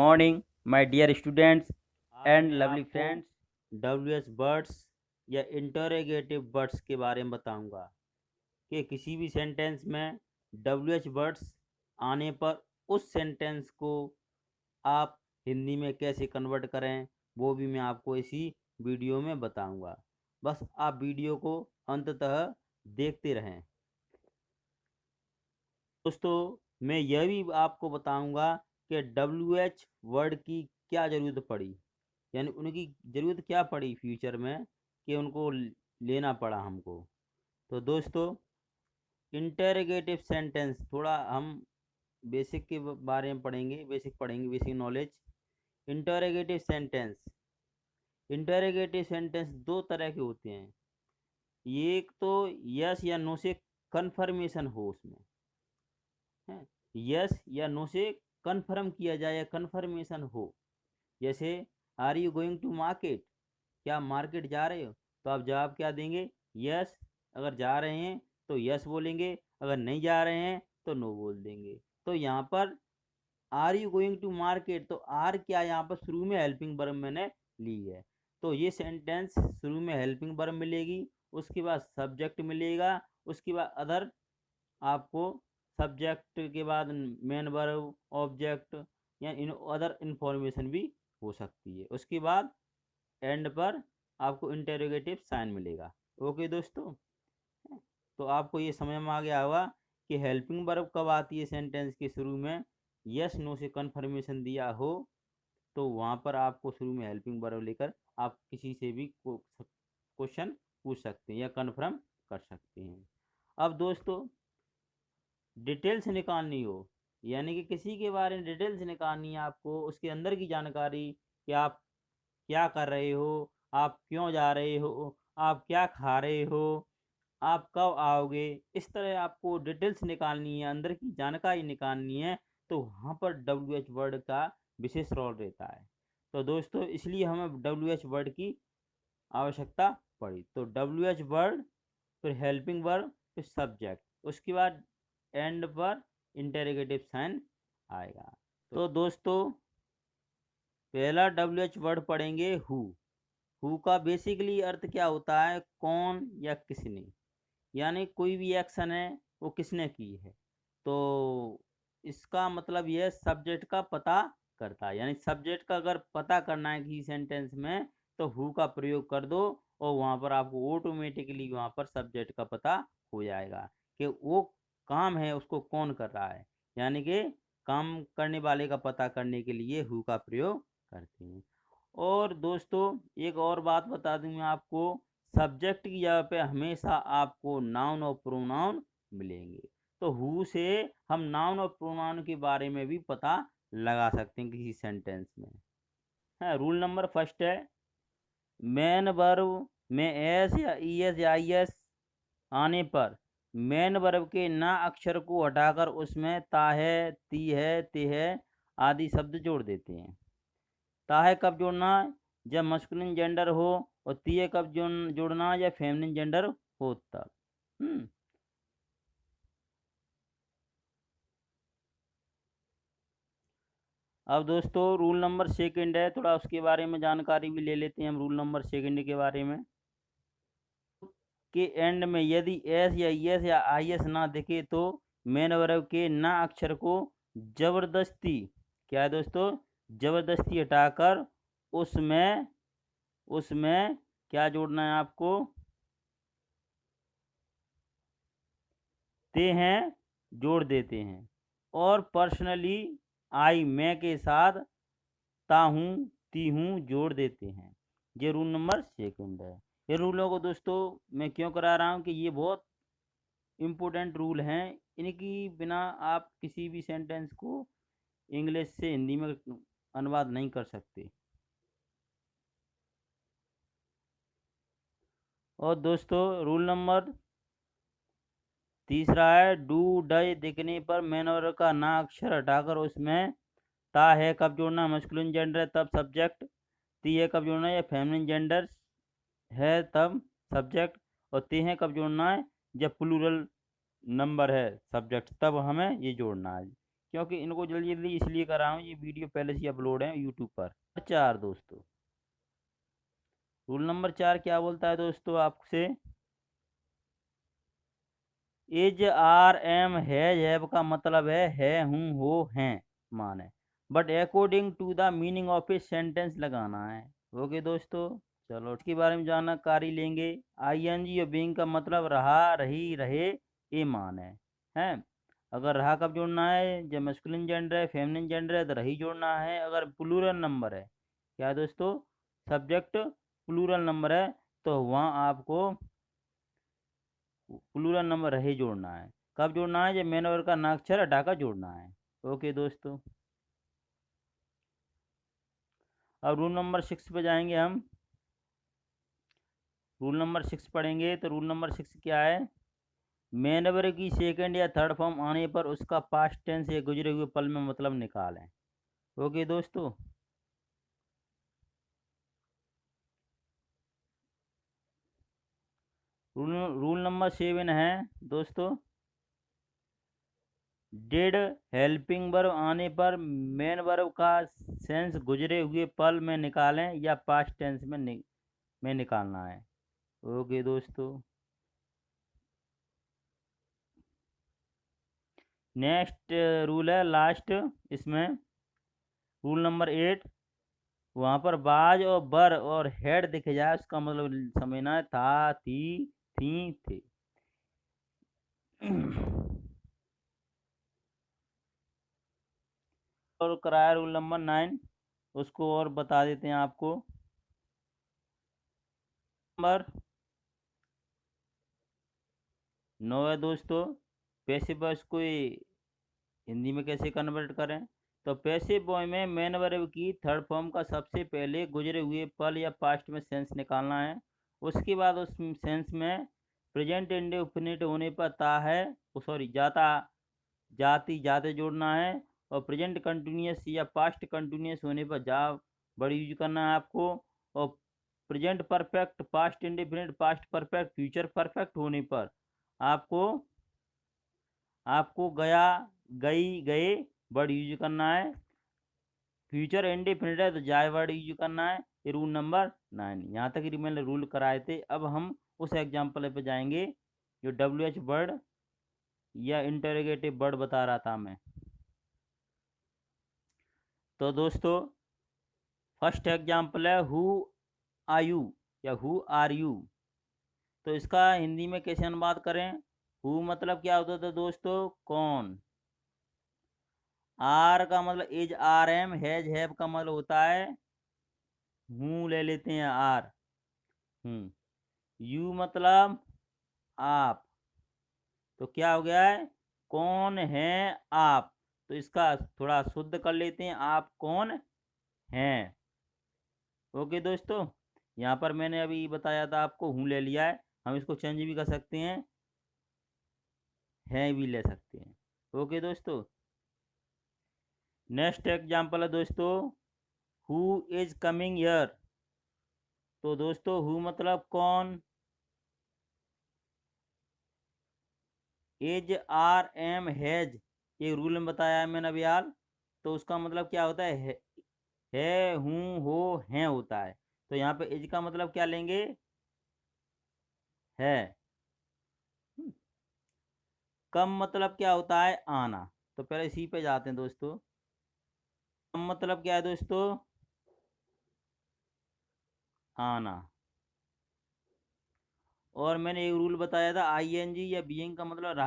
Morning my dear students आज and मैं lovely आपको फ्रेंड्स। डब्ल्यूएच वर्ड्स या इंटरोगेटिव वर्ड्स के बारे में बताऊंगा कि किसी भी सेंटेंस में डब्ल्यूएच वर्ड्स आने पर उस सेंटेंस को आप हिंदी में कैसे कन्वर्ट करें, वो भी मैं आपको इसी वीडियो में बताऊंगा। बस आप वीडियो को अंततः देखते रहें। दोस्तों, मैं यह भी आपको बताऊंगा कि डब्ल्यूएच वर्ड की क्या ज़रूरत पड़ी, यानी उनकी ज़रूरत क्या पड़ी फ्यूचर में कि उनको लेना पड़ा हमको। तो दोस्तों, इंटरोगेटिव सेंटेंस थोड़ा हम बेसिक के बारे में पढ़ेंगे, basic knowledge. Interrogative sentence interrogative sentence दो तरह के होते हैं। एक तो यस या नो से कन्फर्मेशन हो, उसमें है यस या नो से कन्फर्म किया जाए या कन्फर्मेशन हो। जैसे are you going to market, क्या मार्केट जा रहे हो? तो आप जवाब क्या देंगे? यस। अगर जा रहे हैं तो यस बोलेंगे, अगर नहीं जा रहे हैं तो नो बोल देंगे। तो यहाँ पर are you going to market, तो आर क्या यहाँ पर शुरू में हेल्पिंग वर्ब मैंने ली है, तो ये सेंटेंस शुरू में हेल्पिंग वर्ब मिलेगी, उसके बाद सब्जेक्ट मिलेगा, उसके बाद अदर आपको सब्जेक्ट के बाद मेन वर्ब, ऑब्जेक्ट या अदर इंफॉर्मेशन भी हो सकती है। उसके बाद एंड पर आपको इंटेरोगेटिव साइन मिलेगा। ओके दोस्तों, तो आपको ये समझ में आ गया होगा कि हेल्पिंग वर्ब कब आती है सेंटेंस के शुरू में। यस नो से कन्फर्मेशन दिया हो तो वहाँ पर आपको शुरू में हेल्पिंग वर्ब लेकर आप किसी से भी क्वेश्चन पूछ सकते हैं या कन्फर्म कर सकते हैं। अब दोस्तों, डिटेल्स निकालनी हो, यानी कि किसी के बारे में डिटेल्स निकालनी है आपको, उसके अंदर की जानकारी कि आप क्या कर रहे हो, आप क्यों जा रहे हो, आप क्या खा रहे हो, आप कब आओगे, इस तरह आपको डिटेल्स निकालनी है, अंदर की जानकारी निकालनी है। तो वहाँ पर डब्ल्यू एच वर्ड का विशेष रोल रहता है। तो दोस्तों, इसलिए हमें डब्ल्यू एच वर्ड की आवश्यकता पड़ी। तो डब्ल्यू एच वर्ड, फिर हेल्पिंग वर्ब, फिर सब्जेक्ट, उसके बाद एंड पर इंटेरोगेटिव साइन आएगा। तो दोस्तों, पहला डब्ल्यू एच वर्ड पढ़ेंगे हु का बेसिकली अर्थ क्या होता है? कौन या किसने, यानी कोई भी एक्शन है वो किसने की है। तो इसका मतलब यह सब्जेक्ट का पता करता है, यानी सब्जेक्ट का अगर पता करना है किसी सेंटेंस में तो हु का प्रयोग कर दो और वहाँ पर आपको ऑटोमेटिकली वहाँ पर सब्जेक्ट का पता हो जाएगा कि वो काम है उसको कौन कर रहा है, यानी कि काम करने वाले का पता करने के लिए हु का प्रयोग करते हैं। और दोस्तों, एक और बात बता दूं मैं आपको, सब्जेक्ट की जगह पे हमेशा आपको नाउन और प्रोनाउन मिलेंगे। तो हु से हम नाउन और प्रोनाउन के बारे में भी पता लगा सकते हैं किसी सेंटेंस में। है रूल नंबर फर्स्ट है, मेन वर्ब में एस या ई एस या आई एस आने पर मेन वर्ब के ना अक्षर को हटाकर उसमें ता है, ती है, ते है आदि शब्द जोड़ देते हैं। ता है कब जोड़ना है? जब मस्कुलिन जेंडर हो, और ती है कब जोड़ना है? जब फेमिनिन जेंडर हो तब। हम्म अब दोस्तों, रूल नंबर सेकंड है, थोड़ा उसके बारे में जानकारी भी ले लेते हैं हम रूल नंबर सेकंड के बारे में। के एंड में यदि एस या यस या आई एस ना दिखे तो मेन वर्ब के ना अक्षर को जबरदस्ती, क्या है दोस्तों, जबरदस्ती हटाकर उसमें उसमें क्या जोड़ना है आपको? ते हैं जोड़ देते हैं। और पर्सनली आई मैं के साथ ता हूँ, ती हूँ जोड़ देते हैं। ये रूल नंबर सेकंड है। ये रूलों को दोस्तों मैं क्यों करा रहा हूँ कि ये बहुत इम्पोर्टेंट रूल हैं, इनकी बिना आप किसी भी सेंटेंस को इंग्लिश से हिंदी में अनुवाद नहीं कर सकते। और दोस्तों, रूल नंबर तीसरा है, डू डज दिखने पर मेन वर्ब का ना अक्षर हटाकर उसमें ता है कब जोड़ना? मस्कुलिन जेंडर है तब सब्जेक्ट, ती है कब जोड़ना है? या फेमिनिन जेंडर है तब सब्जेक्ट, और ते हैं कब जोड़ना है? जब प्लूरल नंबर है सब्जेक्ट, तब हमें ये जोड़ना है। क्योंकि इनको जल्दी जल्दी इसलिए कर रहा हूँ, ये वीडियो पहले से अपलोड है यूट्यूब पर। 4 दोस्तों, रूल नंबर 4 क्या बोलता है दोस्तों आपसे, इज आर एम हैव का मतलब है हूँ हो हैं माने, but according to the meaning of a sentence लगाना है। ओके दोस्तों, चलो इसके बारे में जानकारी लेंगे। आईएनजी और बीइंग का मतलब रहा रही रहे ये मान है। अगर रहा कब जोड़ना है, जब मैस्कुलिन जेंडर है फेमिनिन जेंडर है तो रही जोड़ना है। अगर प्लूरल नंबर है, क्या है दोस्तों, सब्जेक्ट प्लूरल नंबर है तो वहाँ आपको प्लूरल नंबर रहे जोड़ना है। कब जोड़ना है, जब मेन वर्ग का नाक्षर हटाकर जोड़ना है। ओके दोस्तों, अब रूल नंबर 6 पे जाएंगे हम। रूल नंबर 6 पढ़ेंगे तो रूल नंबर 6 क्या है, मेन वर्ग की सेकंड या थर्ड फॉर्म आने पर उसका पास्ट टेंस या गुजरे हुए पल में मतलब निकालें। ओके दोस्तों, रूल नंबर 7 है दोस्तों, डिड हेल्पिंग वर्ब आने पर मेन वर्ब का सेंस गुजरे हुए पल में निकालें या पास्ट टेंस में निकालना है। ओके दोस्तों, नेक्स्ट रूल है लास्ट इसमें, रूल नंबर 8, वहाँ पर बाज और बर और हेड दिखे जाए उसका मतलब समझना है था थी थे। और कराया रूल नंबर 9, उसको और बता देते हैं आपको। नंबर 9 है दोस्तों, पैसिव वॉइस को हिंदी में कैसे कन्वर्ट करें, तो पैसिव वॉइस में मेन वर्ब की थर्ड फॉर्म का सबसे पहले गुजरे हुए पल या पास्ट में सेंस निकालना है। उसके बाद उस सेंस में प्रेजेंट इंडेफिनिट होने पर ता है जाता जाती जाते जोड़ना है, और प्रेजेंट कंटिन्यूस या पास्ट कंटिन्यूस होने पर जा बड़ी यूज करना है आपको। और present perfect, past indefinite, past perfect, future perfect होने पर आपको आपको गया गई गए वर्ड यूज करना है। फ्यूचर इंडेफिनिट है तो जाए वर्ड यूज करना है। ये रूल नंबर 9, यहाँ तक ही मैंने रूल कराए थे। अब हम उस एग्जाम्पल पे जाएंगे जो WH वर्ड या इंटरोगेटिव वर्ड बता रहा था मैं। तो दोस्तों फर्स्ट एग्जाम्पल है हु आर यू या हु आर यू। तो इसका हिंदी में कैसे अनुवाद करें, हु मतलब क्या होता था दोस्तों, कौन। आर का मतलब इज आर एम, हैव का मतलब होता है हूँ, ले लेते हैं आर हूँ। यू मतलब आप, तो क्या हो गया है, कौन है आप। तो इसका थोड़ा शुद्ध कर लेते हैं, आप कौन हैं। ओके दोस्तों, यहाँ पर मैंने अभी बताया था आपको हूँ ले लिया है, हम इसको चेंज भी कर सकते हैं भी ले सकते हैं। ओके दोस्तों, नेक्स्ट एग्जाम्पल है दोस्तों हु इज कमिंग ईयर। तो दोस्तों हु मतलब कौन, एज आर एम हैज ये रूल में बताया है मैंने अभी हाल। तो उसका मतलब क्या होता है हूँ हो हैं होता है। तो यहाँ पे एज का मतलब क्या लेंगे, है। कम मतलब क्या होता है, आना। तो पहले इसी पे जाते हैं दोस्तों। कम मतलब क्या है दोस्तों, आना। और मैंने एक रूल बताया था आईएनजी या बीइंग का मतलब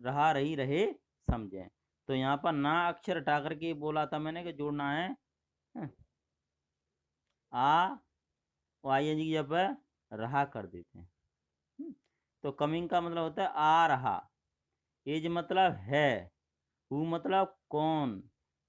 रहा रही रहे समझें। तो यहाँ पर ना अक्षर हटा करके बोला था मैंने कि जोड़ना है आ, आईएनजी की जगह रहा कर देते हैं। तो कमिंग का मतलब होता है आ रहा, एज मतलब है, हु मतलब कौन,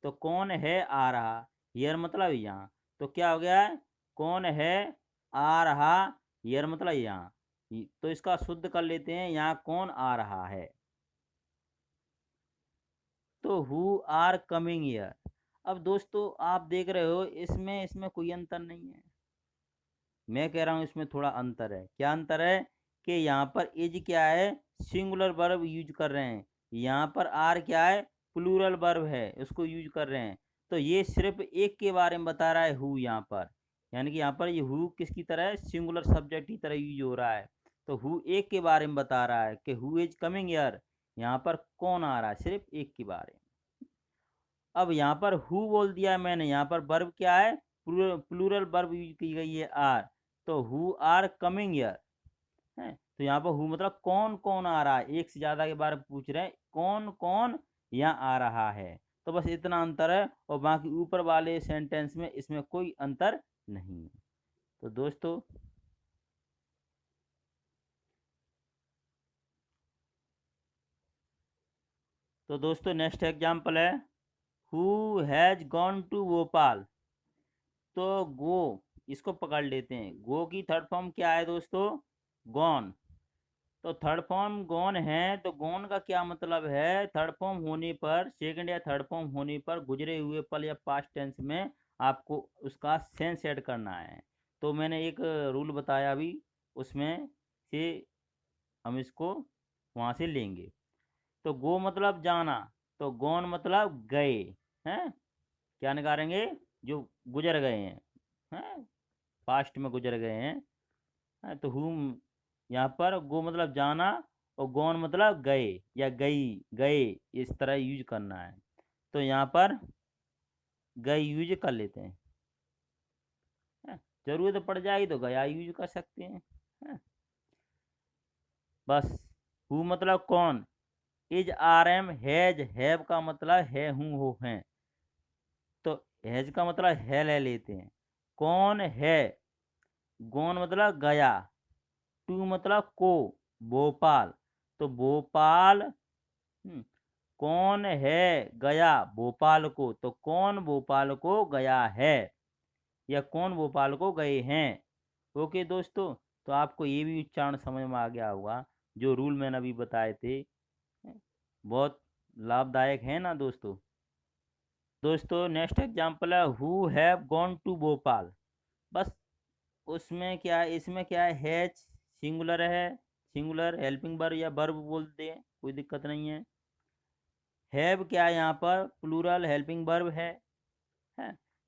तो कौन है आ रहा, हियर मतलब यहाँ। तो क्या हो गया है, कौन है आ रहा, हियर मतलब यहाँ। तो इसका शुद्ध कर लेते हैं, यहाँ कौन आ रहा है। तो हु आर कमिंग हियर। अब दोस्तों आप देख रहे हो इसमें इसमें कोई अंतर नहीं है, मैं कह रहा हूँ इसमें थोड़ा अंतर है। क्या अंतर है कि यहाँ पर इज क्या है, सिंगुलर वर्ब यूज कर रहे हैं, यहाँ पर आर क्या है, प्लूरल वर्ब है, उसको यूज कर रहे हैं। तो ये सिर्फ एक के बारे में बता रहा है हु यहाँ पर, यानी कि यहाँ पर ये हु किसकी तरह है, सिंगुलर सब्जेक्ट की तरह यूज हो रहा है। तो हु एक के बारे में बता रहा है कि हु इज कमिंग हियर, यहाँ पर कौन आ रहा है, सिर्फ एक के बारे में। अब यहाँ पर हु बोल दिया मैंने, यहाँ पर वर्ब क्या है, प्लूरल वर्ब यूज की गई है आर। तो हु आर कमिंग हियर है, तो यहाँ पर हु मतलब कौन कौन आ रहा है, एक से ज्यादा के बारे में पूछ रहे हैं, कौन कौन यहाँ आ रहा है। तो बस इतना अंतर है, और बाकी ऊपर वाले सेंटेंस में इसमें कोई अंतर नहीं है। तो दोस्तों नेक्स्ट एग्जाम्पल है, who has gone to Bhopal. तो गो, इसको पकड़ लेते हैं। गो की थर्ड फॉर्म क्या है दोस्तों, गॉन। तो थर्ड फॉर्म गॉन है, तो गॉन का क्या मतलब है, थर्ड फॉर्म होने पर, सेकंड या थर्ड फॉर्म होने पर गुजरे हुए पल या पास्ट टेंस में आपको उसका सेंस ऐड करना है। तो मैंने एक रूल बताया अभी, उसमें से हम इसको वहाँ से लेंगे। तो गो मतलब जाना, तो गॉन मतलब गए हैं, क्या निकालेंगे, जो गुजर गए हैं, पास्ट में गुजर गए हैं। तो हुम, यहाँ पर गो मतलब जाना, और गॉन मतलब गए या गई, गए, इस तरह यूज करना है। तो यहाँ पर गए यूज कर लेते हैं, हैं? जरूरत पड़ जाएगी तो गया यूज कर सकते हैं। बस हु मतलब कौन, is are am, has have का मतलब है, हूँ हो हैं। तो हैज का मतलब है ले लेते हैं। कौन है, गौन मतलब गया, टू मतलब को, भोपाल। तो भोपाल, कौन है गया भोपाल को, तो कौन भोपाल को गया है, या कौन भोपाल को गए हैं। ओके दोस्तों, तो आपको ये भी उच्चारण समझ में आ गया होगा, जो रूल मैंने अभी बताए थे, बहुत लाभदायक है ना दोस्तों। दोस्तों नेक्स्ट एग्जाम्पल है, who have gone to Bhopal. बस उसमें क्या है, इसमें क्या है, हैज सिंगुलर है, सिंगुलर हेल्पिंग वर्ब या वर्ब बोलते हैं, कोई दिक्कत नहीं है। हैव क्या है, यहाँ पर प्लूरल हेल्पिंग वर्ब है।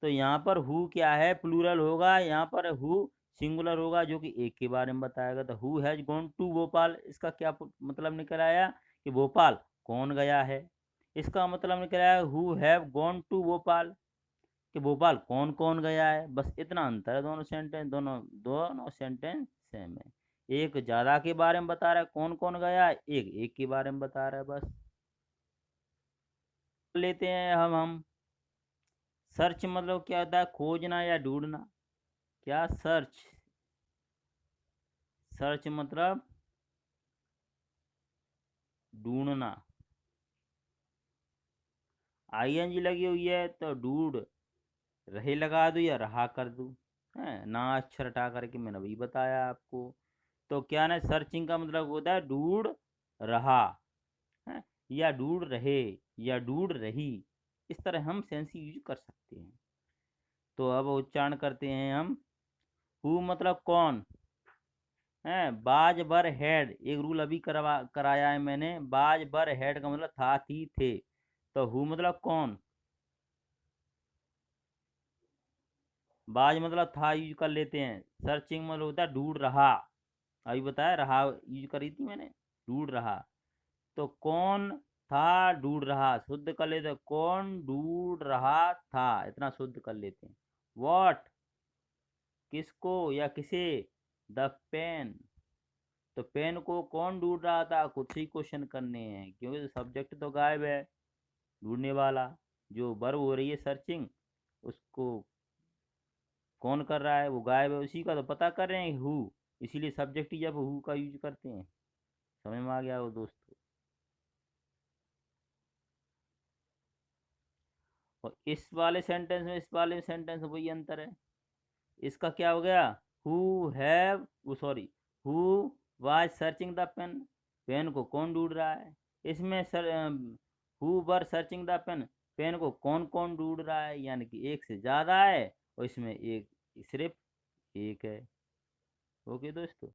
तो यहाँ पर हु क्या है, प्लूरल होगा, यहाँ पर हु सिंगुलर होगा, जो कि एक के बारे में बताएगा। तो who has gone to Bhopal, इसका क्या मतलब निकल आया, कि भोपाल कौन गया है। इसका मतलब निकल आया who have gone to Bhopal, कि भोपाल कौन कौन गया है। बस इतना अंतर है, दोनों सेंटेंस, दोनों दोनों सेंटेंस सेम है। एक ज्यादा के बारे में बता रहा है कौन कौन गया है, एक एक के बारे में बता रहा है। बस लेते हैं हम सर्च मतलब क्या होता है, खोजना या ढूंढना। क्या सर्च, सर्च मतलब ढूंढना। आईएनजी लगी हुई है तो ढूंढ, रहे लगा दूं या रहा कर दूं, है ना, अक्षर हटा करके मैंने अभी बताया आपको। तो क्या ना, सर्चिंग का मतलब होता है ढूंढ रहा है, या ढूंढ रहे, या ढूंढ रही, इस तरह हम सेंस यूज कर सकते हैं। तो अब उच्चारण करते हैं हम, हु मतलब कौन है, बाज बर हेड, एक रूल अभी कराया है मैंने, बाज बर हेड का मतलब था थी थे। तो हु मतलब कौन, बाज मतलब था यूज कर लेते हैं, सर्चिंग मतलब होता है ढूंढ रहा, अभी बताया रहा यूज करी थी मैंने, ढूंढ रहा। तो कौन था ढूंढ रहा, शुद्ध कर लेते हैं, कौन ढूंढ रहा था, इतना शुद्ध कर लेते हैं। वॉट, किसको या किसे, द पेन, तो पेन को कौन ढूंढ रहा था, खुद से ही क्वेश्चन करने हैं, क्योंकि सब्जेक्ट तो गायब है, ढूंढने वाला, जो वर्ब हो रही है सर्चिंग, उसको कौन कर रहा है, वो गायब है, उसी का तो पता कर रहे हैं हु, इसीलिए सब्जेक्ट जब हु का यूज करते हैं। समझ में आ गया वो दोस्तों। और इस वाले सेंटेंस में, इस वाले सेंटेंस में वही अंतर है। इसका क्या हो गया, हु हैव, वो sorry, who was searching the pen, pen को कौन ढूंढ रहा है। इसमें sir who were searching the pen, pen को कौन कौन ढूंढ रहा है, यानी कि एक से ज्यादा है, और इसमें एक सिर्फ एक है। ओके दोस्तों।